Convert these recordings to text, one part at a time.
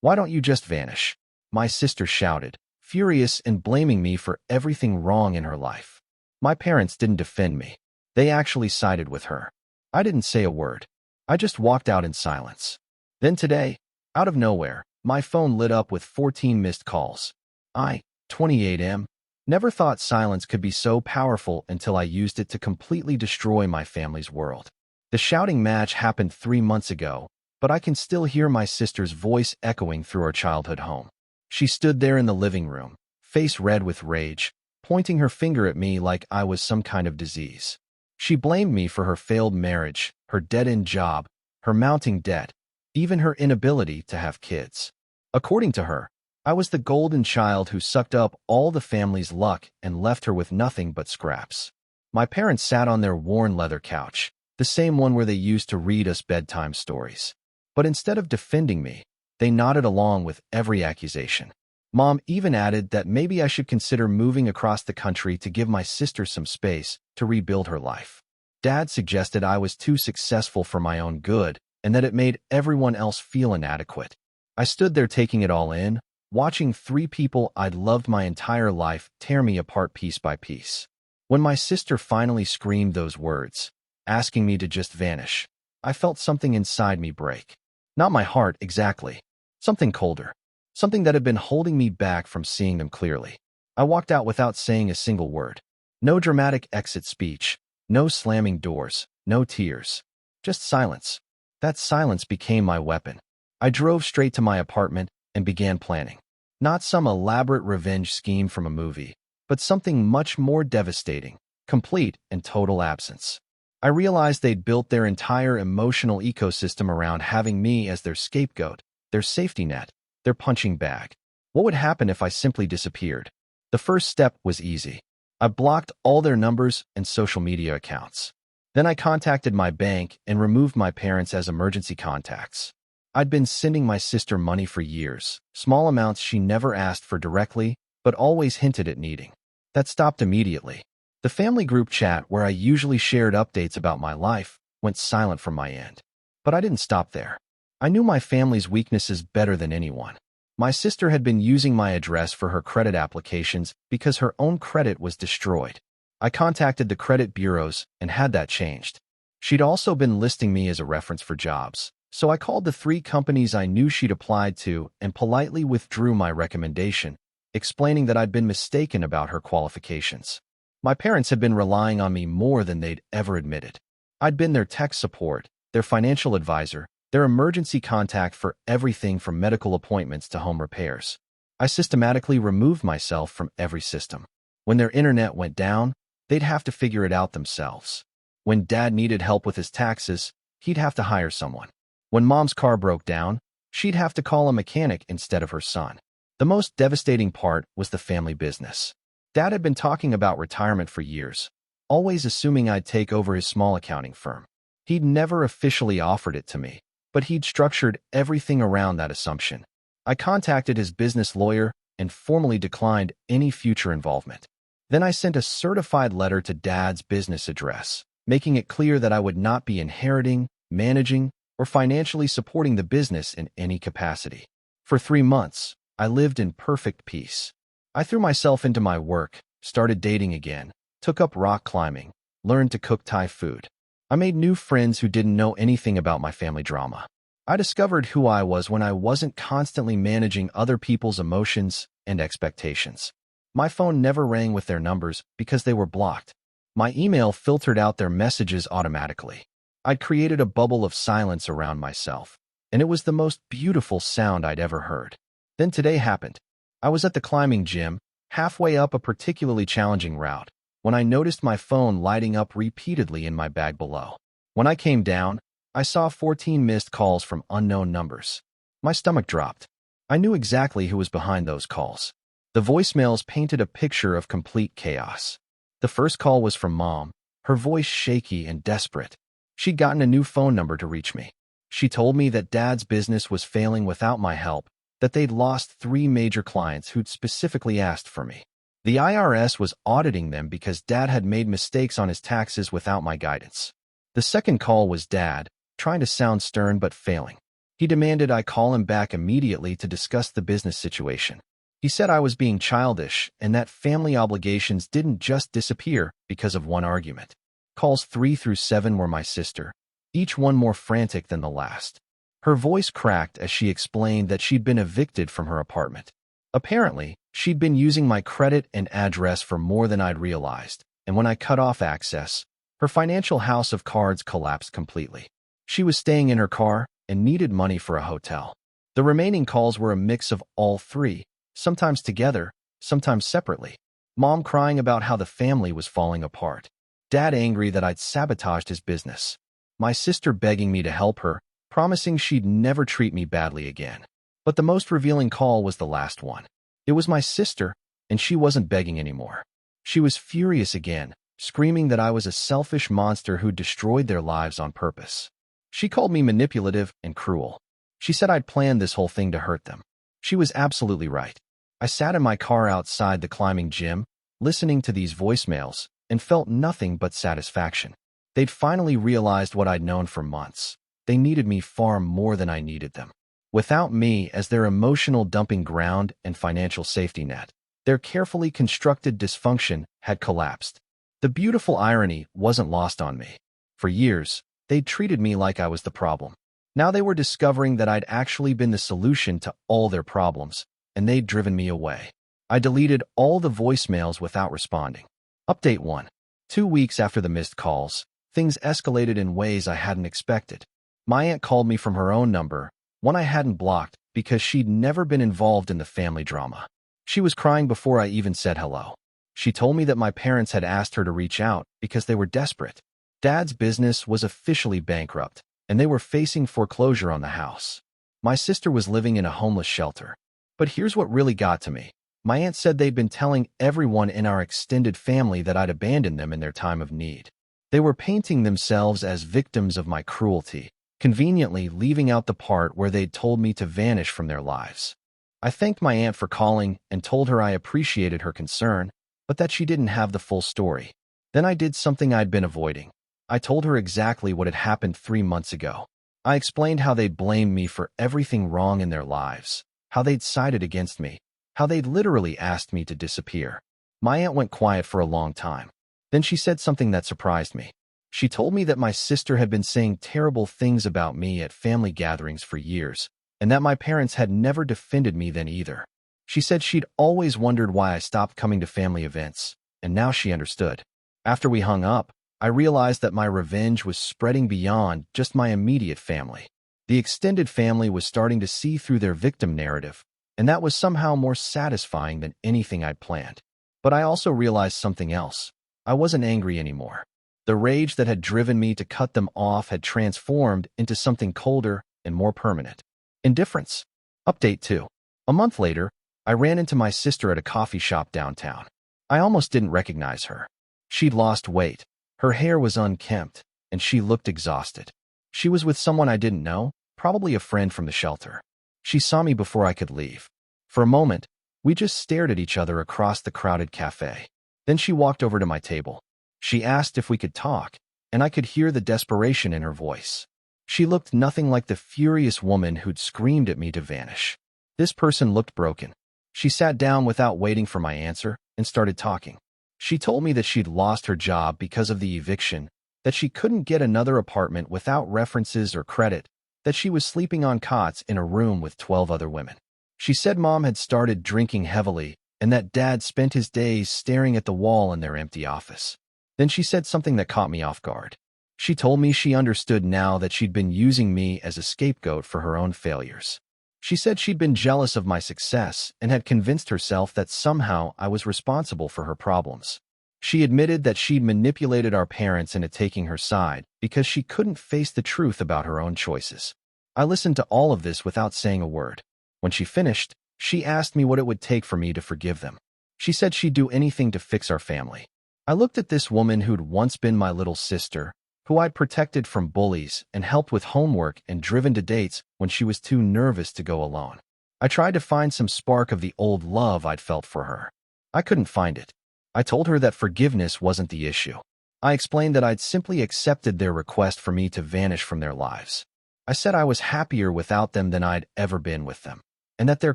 Why don't you just vanish? My sister shouted, furious and blaming me for everything wrong in her life. My parents didn't defend me. They actually sided with her. I didn't say a word. I just walked out in silence. Then today, out of nowhere, my phone lit up with 14 missed calls. 28M. Never thought silence could be so powerful until I used it to completely destroy my family's world. The shouting match happened 3 months ago, but I can still hear my sister's voice echoing through our childhood home. She stood there in the living room, face red with rage, pointing her finger at me like I was some kind of disease. She blamed me for her failed marriage, her dead-end job, her mounting debt, even her inability to have kids. According to her, I was the golden child who sucked up all the family's luck and left her with nothing but scraps. My parents sat on their worn leather couch, the same one where they used to read us bedtime stories. But instead of defending me, they nodded along with every accusation. Mom even added that maybe I should consider moving across the country to give my sister some space to rebuild her life. Dad suggested I was too successful for my own good and that it made everyone else feel inadequate. I stood there taking it all in, watching 3 people I'd loved my entire life tear me apart piece by piece. When my sister finally screamed those words, asking me to just vanish, I felt something inside me break. Not my heart exactly. Something colder. Something that had been holding me back from seeing them clearly. I walked out without saying a single word. No dramatic exit speech. No slamming doors. No tears. Just silence. That silence became my weapon. I drove straight to my apartment and began planning. Not some elaborate revenge scheme from a movie, but something much more devastating, complete and total absence. I realized they'd built their entire emotional ecosystem around having me as their scapegoat, their safety net, their punching bag. What would happen if I simply disappeared? The first step was easy. I blocked all their numbers and social media accounts. Then I contacted my bank and removed my parents as emergency contacts. I'd been sending my sister money for years, small amounts she never asked for directly, but always hinted at needing. That stopped immediately. The family group chat where I usually shared updates about my life went silent from my end. But I didn't stop there. I knew my family's weaknesses better than anyone. My sister had been using my address for her credit applications because her own credit was destroyed. I contacted the credit bureaus and had that changed. She'd also been listing me as a reference for jobs, so I called the 3 companies I knew she'd applied to and politely withdrew my recommendation, explaining that I'd been mistaken about her qualifications. My parents had been relying on me more than they'd ever admitted. I'd been their tech support, their financial advisor, their emergency contact for everything from medical appointments to home repairs. I systematically removed myself from every system. When their internet went down, they'd have to figure it out themselves. When Dad needed help with his taxes, he'd have to hire someone. When Mom's car broke down, she'd have to call a mechanic instead of her son. The most devastating part was the family business. Dad had been talking about retirement for years, always assuming I'd take over his small accounting firm. He'd never officially offered it to me, but he'd structured everything around that assumption. I contacted his business lawyer and formally declined any future involvement. Then I sent a certified letter to Dad's business address, making it clear that I would not be inheriting, managing, or financially supporting the business in any capacity. For 3 months, I lived in perfect peace. I threw myself into my work, started dating again, took up rock climbing, learned to cook Thai food. I made new friends who didn't know anything about my family drama. I discovered who I was when I wasn't constantly managing other people's emotions and expectations. My phone never rang with their numbers because they were blocked. My email filtered out their messages automatically. I'd created a bubble of silence around myself, and it was the most beautiful sound I'd ever heard. Then today happened. I was at the climbing gym, halfway up a particularly challenging route, when I noticed my phone lighting up repeatedly in my bag below. When I came down, I saw 14 missed calls from unknown numbers. My stomach dropped. I knew exactly who was behind those calls. The voicemails painted a picture of complete chaos. The first call was from Mom, her voice shaky and desperate. She'd gotten a new phone number to reach me. She told me that Dad's business was failing without my help, that they'd lost 3 major clients who'd specifically asked for me. The IRS was auditing them because Dad had made mistakes on his taxes without my guidance. The second call was Dad, trying to sound stern but failing. He demanded I call him back immediately to discuss the business situation. He said I was being childish and that family obligations didn't just disappear because of one argument. Calls 3 through 7 were my sister, each one more frantic than the last. Her voice cracked as she explained that she'd been evicted from her apartment. Apparently, she'd been using my credit and address for more than I'd realized, and when I cut off access, her financial house of cards collapsed completely. She was staying in her car and needed money for a hotel. The remaining calls were a mix of all three, sometimes together, sometimes separately. Mom crying about how the family was falling apart. Dad angry that I'd sabotaged his business. My sister begging me to help her, promising she'd never treat me badly again. But the most revealing call was the last one. It was my sister, and she wasn't begging anymore. She was furious again, screaming that I was a selfish monster who destroyed their lives on purpose. She called me manipulative and cruel. She said I'd planned this whole thing to hurt them. She was absolutely right. I sat in my car outside the climbing gym, listening to these voicemails, and felt nothing but satisfaction. They'd finally realized what I'd known for months. They needed me far more than I needed them. Without me as their emotional dumping ground and financial safety net, their carefully constructed dysfunction had collapsed. The beautiful irony wasn't lost on me. For years, they'd treated me like I was the problem. Now they were discovering that I'd actually been the solution to all their problems, and they'd driven me away. I deleted all the voicemails without responding. Update 1. 2 weeks after the missed calls, things escalated in ways I hadn't expected. My aunt called me from her own number, one I hadn't blocked because she'd never been involved in the family drama. She was crying before I even said hello. She told me that my parents had asked her to reach out because they were desperate. Dad's business was officially bankrupt, and they were facing foreclosure on the house. My sister was living in a homeless shelter. But here's what really got to me. My aunt said they'd been telling everyone in our extended family that I'd abandoned them in their time of need. They were painting themselves as victims of my cruelty, conveniently leaving out the part where they'd told me to vanish from their lives. I thanked my aunt for calling and told her I appreciated her concern, but that she didn't have the full story. Then I did something I'd been avoiding. I told her exactly what had happened 3 months ago. I explained how they'd blamed me for everything wrong in their lives, how they'd sided against me, how they'd literally asked me to disappear. My aunt went quiet for a long time. Then she said something that surprised me. She told me that my sister had been saying terrible things about me at family gatherings for years, and that my parents had never defended me then either. She said she'd always wondered why I stopped coming to family events, and now she understood. After we hung up, I realized that my revenge was spreading beyond just my immediate family. The extended family was starting to see through their victim narrative, and that was somehow more satisfying than anything I'd planned. But I also realized something else. I wasn't angry anymore. The rage that had driven me to cut them off had transformed into something colder and more permanent. Indifference. Update 2. A month later, I ran into my sister at a coffee shop downtown. I almost didn't recognize her. She'd lost weight. Her hair was unkempt, and she looked exhausted. She was with someone I didn't know, probably a friend from the shelter. She saw me before I could leave. For a moment, we just stared at each other across the crowded cafe. Then she walked over to my table. She asked if we could talk, and I could hear the desperation in her voice. She looked nothing like the furious woman who'd screamed at me to vanish. This person looked broken. She sat down without waiting for my answer and started talking. She told me that she'd lost her job because of the eviction, that she couldn't get another apartment without references or credit, that she was sleeping on cots in a room with 12 other women. She said Mom had started drinking heavily and that Dad spent his days staring at the wall in their empty office. Then she said something that caught me off guard. She told me she understood now that she'd been using me as a scapegoat for her own failures. She said she'd been jealous of my success and had convinced herself that somehow I was responsible for her problems. She admitted that she'd manipulated our parents into taking her side because she couldn't face the truth about her own choices. I listened to all of this without saying a word. When she finished, she asked me what it would take for me to forgive them. She said she'd do anything to fix our family. I looked at this woman who'd once been my little sister, who I'd protected from bullies and helped with homework and driven to dates when she was too nervous to go alone. I tried to find some spark of the old love I'd felt for her. I couldn't find it. I told her that forgiveness wasn't the issue. I explained that I'd simply accepted their request for me to vanish from their lives. I said I was happier without them than I'd ever been with them, and that their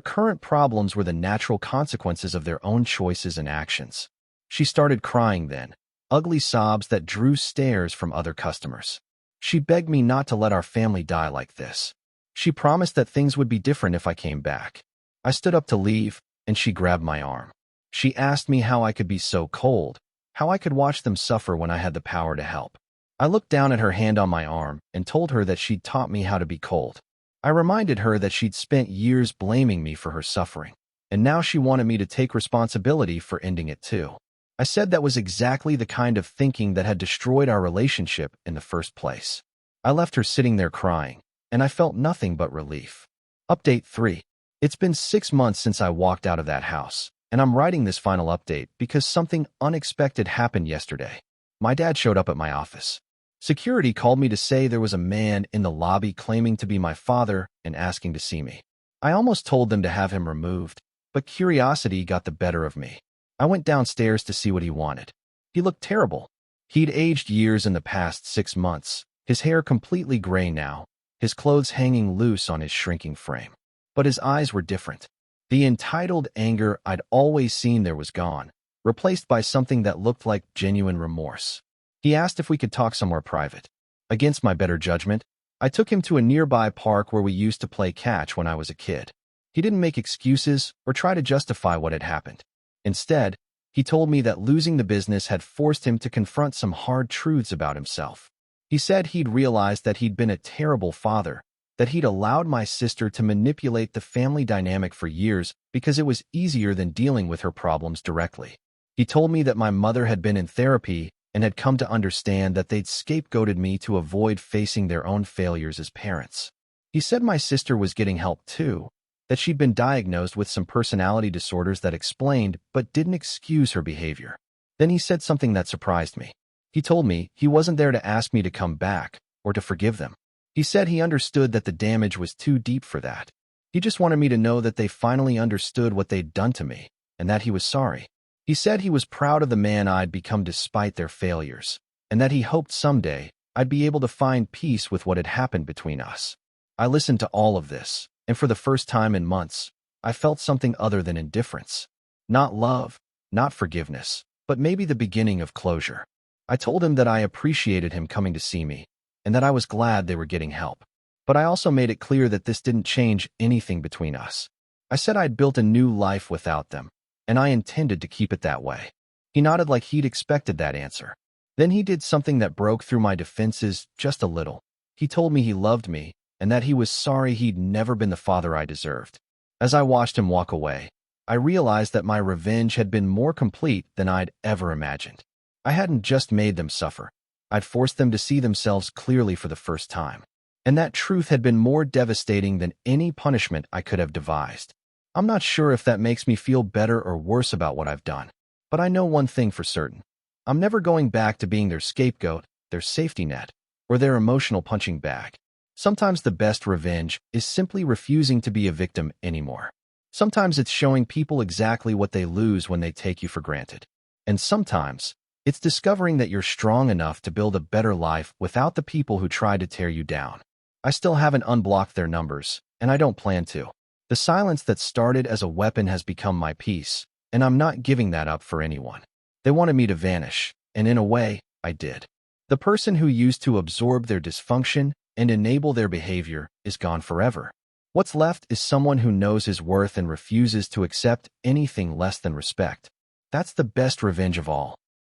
current problems were the natural consequences of their own choices and actions. She started crying then, ugly sobs that drew stares from other customers. She begged me not to let our family die like this. She promised that things would be different if I came back. I stood up to leave, and she grabbed my arm. She asked me how I could be so cold, how I could watch them suffer when I had the power to help. I looked down at her hand on my arm and told her that she'd taught me how to be cold. I reminded her that she'd spent years blaming me for her suffering, and now she wanted me to take responsibility for ending it too. I said that was exactly the kind of thinking that had destroyed our relationship in the first place. I left her sitting there crying, and I felt nothing but relief. Update 3. It's been 6 months since I walked out of that house, and I'm writing this final update because something unexpected happened yesterday. My dad showed up at my office. Security called me to say there was a man in the lobby claiming to be my father and asking to see me. I almost told them to have him removed, but curiosity got the better of me. I went downstairs to see what he wanted. He looked terrible. He'd aged years in the past 6 months, his hair completely gray now, his clothes hanging loose on his shrinking frame. But his eyes were different. The entitled anger I'd always seen there was gone, replaced by something that looked like genuine remorse. He asked if we could talk somewhere private. Against my better judgment, I took him to a nearby park where we used to play catch when I was a kid. He didn't make excuses or try to justify what had happened. Instead, he told me that losing the business had forced him to confront some hard truths about himself. He said he'd realized that he'd been a terrible father, that he'd allowed my sister to manipulate the family dynamic for years because it was easier than dealing with her problems directly. He told me that my mother had been in therapy and had come to understand that they'd scapegoated me to avoid facing their own failures as parents. He said my sister was getting help too, that she'd been diagnosed with some personality disorders that explained but didn't excuse her behavior. Then he said something that surprised me. He told me he wasn't there to ask me to come back or to forgive them. He said he understood that the damage was too deep for that. He just wanted me to know that they finally understood what they'd done to me and that he was sorry. He said he was proud of the man I'd become despite their failures, and that he hoped someday I'd be able to find peace with what had happened between us. I listened to all of this, and for the first time in months, I felt something other than indifference. Not love, not forgiveness, but maybe the beginning of closure. I told him that I appreciated him coming to see me, and that I was glad they were getting help. But I also made it clear that this didn't change anything between us. I said I'd built a new life without them, and I intended to keep it that way. He nodded like he'd expected that answer. Then he did something that broke through my defenses just a little. He told me he loved me, and that he was sorry he'd never been the father I deserved. As I watched him walk away, I realized that my revenge had been more complete than I'd ever imagined. I hadn't just made them suffer. I'd forced them to see themselves clearly for the first time. And that truth had been more devastating than any punishment I could have devised. I'm not sure if that makes me feel better or worse about what I've done, but I know one thing for certain. I'm never going back to being their scapegoat, their safety net, or their emotional punching bag. Sometimes the best revenge is simply refusing to be a victim anymore. Sometimes it's showing people exactly what they lose when they take you for granted. And sometimes it's discovering that you're strong enough to build a better life without the people who try to tear you down. I still haven't unblocked their numbers, and I don't plan to. The silence that started as a weapon has become my peace, and I'm not giving that up for anyone. They wanted me to vanish, and in a way, I did. The person who used to absorb their dysfunction and enable their behavior is gone forever. What's left is someone who knows his worth and refuses to accept anything less than respect. That's the best revenge of all.